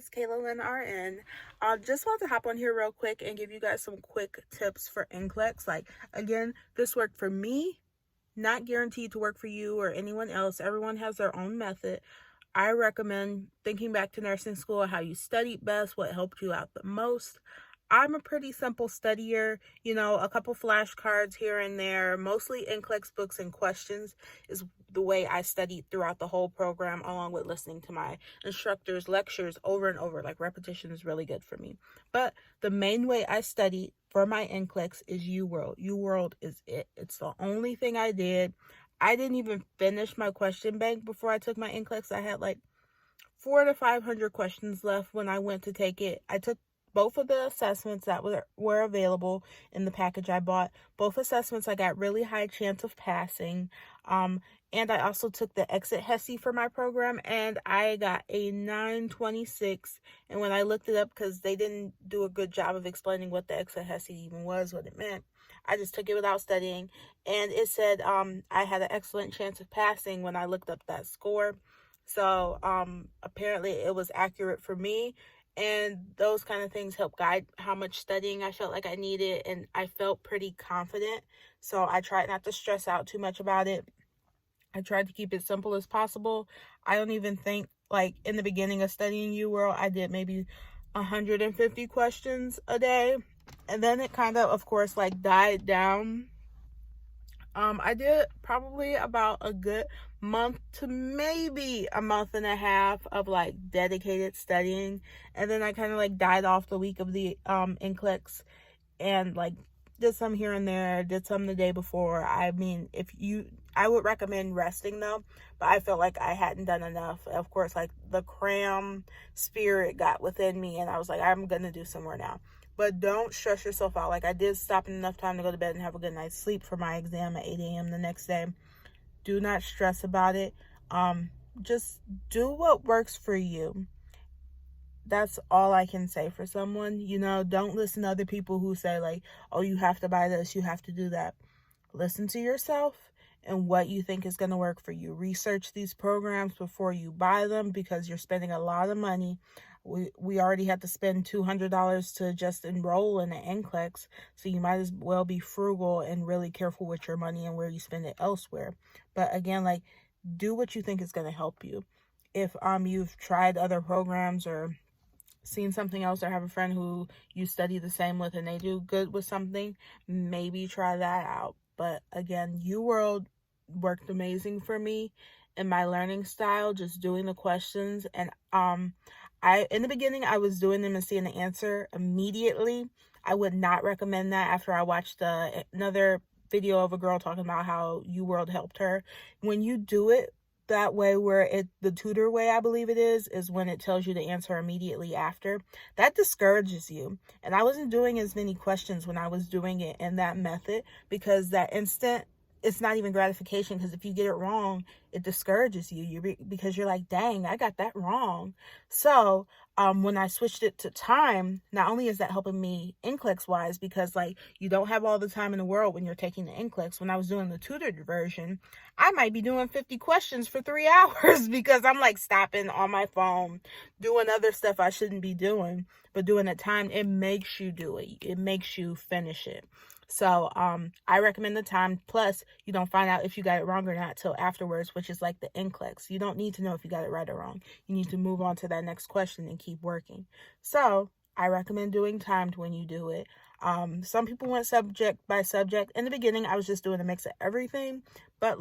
it's Kayla RN. Just want to hop on here real quick and give you guys some quick tips for NCLEX. Again, this worked for me, not guaranteed to work for you or anyone else. Everyone has their own method. I recommend thinking back to nursing school, how you studied best, what helped you out the most. I'm a pretty simple studier, a couple flashcards here and there, mostly NCLEX books and questions is the way I studied throughout the whole program, along with listening to my instructors' lectures over and over. Repetition is really good for me. But the main way I studied for my NCLEX is UWorld. UWorld is it. It's the only thing I did. I didn't even finish my question bank before I took my NCLEX. I had 400 to 500 questions left when I went to take it. I took both of the assessments that were available in the package I bought. Both assessments I got really high chance of passing. And I also took the exit HESI for my program, and I got a 926. And when I looked it up, because they didn't do a good job of explaining what the exit HESI even was, what it meant, I just took it without studying, and it said I had an excellent chance of passing when I looked up that score. So apparently it was accurate for me, and those kind of things help guide how much studying I felt like I needed, and I felt pretty confident. So I tried not to stress out too much about it. I tried to keep it simple as possible. I don't even think, in the beginning of studying UWorld, I did maybe 150 questions a day. And then it kind of course, died down. I did probably about a good month to maybe a month and a half of dedicated studying. And then I kind of died off the week of the NCLEX and did some here and there, did some the day before. I mean, I would recommend resting though, but I felt like I hadn't done enough. Of course, the cram spirit got within me, and I was like, I'm gonna do some more now. But don't stress yourself out. I did stop in enough time to go to bed and have a good night's sleep for my exam at 8 a.m. the next day. Do not stress about it. Just do what works for you. That's all I can say for someone. Don't listen to other people who say oh, you have to buy this, you have to do that. Listen to yourself and what you think is going to work for you. Research these programs before you buy them, because you're spending a lot of money. We already had to spend $200 to just enroll in the NCLEX, so you might as well be frugal and really careful with your money and where you spend it elsewhere. But again, do what you think is going to help you. If you've tried other programs or seen something else, or have a friend who you study the same with and they do good with something, maybe try that out. But again, UWorld worked amazing for me in my learning style, just doing the questions. And in the beginning, I was doing them and seeing the answer immediately. I would not recommend that after I watched another video of a girl talking about how UWorld helped her. When you do it that way, where the tutor way, I believe it is when it tells you the answer immediately after, that discourages you. And I wasn't doing as many questions when I was doing it in that method, because that instant, it's not even gratification, because if you get it wrong, it discourages you. Because you're like, dang, I got that wrong. So when I switched it to time, not only is that helping me NCLEX wise, because you don't have all the time in the world when you're taking the NCLEX. When I was doing the tutored version, I might be doing 50 questions for 3 hours because I'm stopping on my phone, doing other stuff I shouldn't be doing. But doing it timed, it makes you do it. It makes you finish it. So I recommend the time. Plus, you don't find out if you got it wrong or not till afterwards, which is the NCLEX. You don't need to know if you got it right or wrong. You need to move on to that next question and keep working. So I recommend doing timed when you do it. Some people went subject by subject. In the beginning, I was just doing a mix of everything. But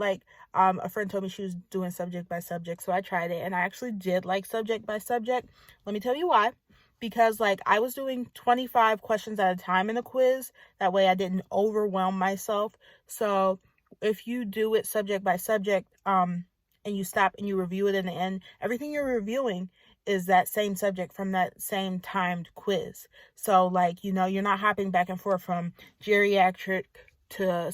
a friend told me she was doing subject by subject. So I tried it, and I actually did like subject by subject. Let me tell you why. Because I was doing 25 questions at a time in a quiz. That way I didn't overwhelm myself. So if you do it subject by subject, and you stop and you review it in the end, everything you're reviewing is that same subject from that same timed quiz. So you're not hopping back and forth from geriatric to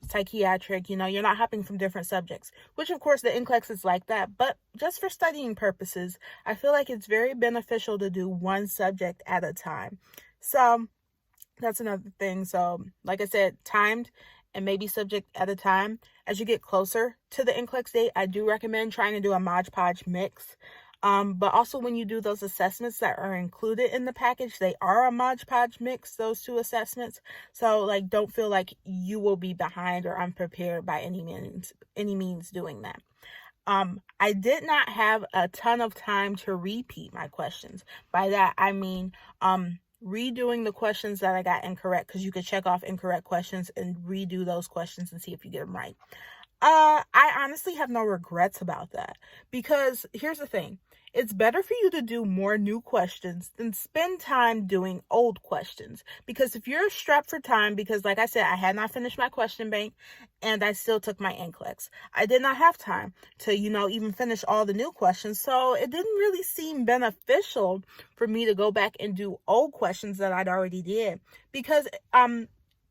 psychiatric. You're not hopping from different subjects, which of course the NCLEX is like that. But just for studying purposes, I feel like it's very beneficial to do one subject at a time. So that's another thing. So like I said, timed and maybe subject at a time. As you get closer to the NCLEX date, I do recommend trying to do a Mod Podge mix. But also when you do those assessments that are included in the package, they are a Mod Podge mix, those two assessments. So like, don't feel like you will be behind or unprepared by any means doing that. I did not have a ton of time to repeat my questions. By that, I mean, redoing the questions that I got incorrect, because you could check off incorrect questions and redo those questions and see if you get them right. I honestly have no regrets about that, because here's the thing. It's better for you to do more new questions than spend time doing old questions. Because if you're strapped for time, because like I said, I had not finished my question bank and I still took my NCLEX. I did not have time to, even finish all the new questions. So it didn't really seem beneficial for me to go back and do old questions that I'd already did, because,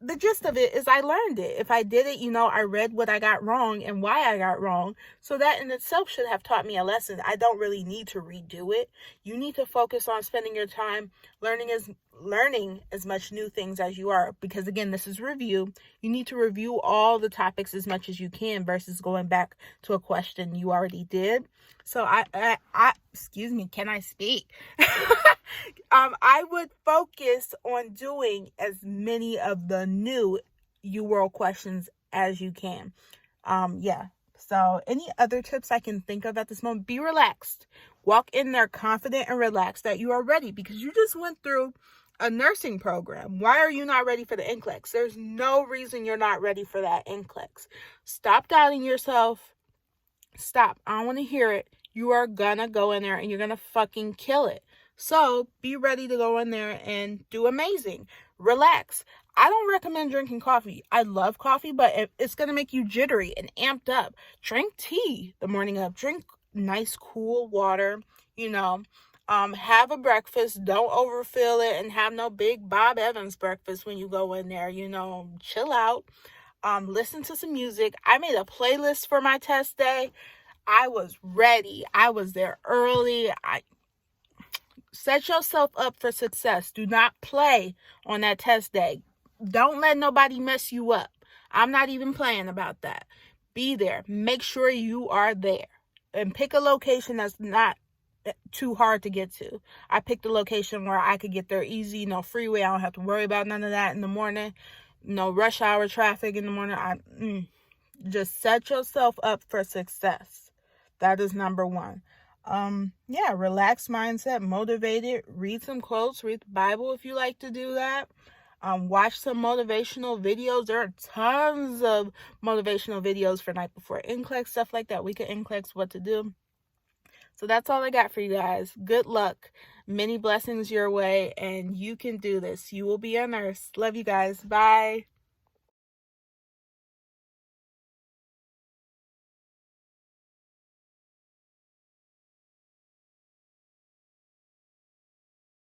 the gist of it is I learned it. If I did it, I read what I got wrong and why I got wrong. So that in itself should have taught me a lesson. I don't really need to redo it. You need to focus on spending your time learning as much new things as you are. Because again, this is review. You need to review all the topics as much as you can versus going back to a question you already did. So I excuse me, can I speak? I would focus on doing as many of the new UWorld questions as you can. So any other tips I can think of at this moment? Be relaxed. Walk in there confident and relaxed that you are ready, because you just went through a nursing program. Why are you not ready for the NCLEX? There's no reason you're not ready for that NCLEX. Stop doubting yourself. Stop. I don't want to hear it. You are gonna go in there and you're gonna fucking kill it. So be ready to go in there and do amazing. Relax. I don't recommend drinking coffee. I love coffee, but it's going to make you jittery and amped up. Drink tea the morning of. Drink nice, cool water, have a breakfast. Don't overfill it and have no big Bob Evans breakfast when you go in there. Chill out. Listen to some music. I made a playlist for my test day. I was ready. I was there early. Set yourself up for success. Do not play on that test day. Don't let nobody mess you up. I'm not even playing about that. Be there. Make sure you are there. And pick a location that's not too hard to get to. I picked a location where I could get there easy. No freeway. I don't have to worry about none of that in the morning. No rush hour traffic in the morning. Just set yourself up for success. That is number one. Relaxed mindset, motivated, read some quotes, read the Bible if you like to do that. Watch some motivational videos. There are tons of motivational videos for night before NCLEX, stuff like that. We can NCLEX what to do. So that's all I got for you guys. Good luck. Many blessings your way, and you can do this. You will be a nurse. Love you guys. Bye.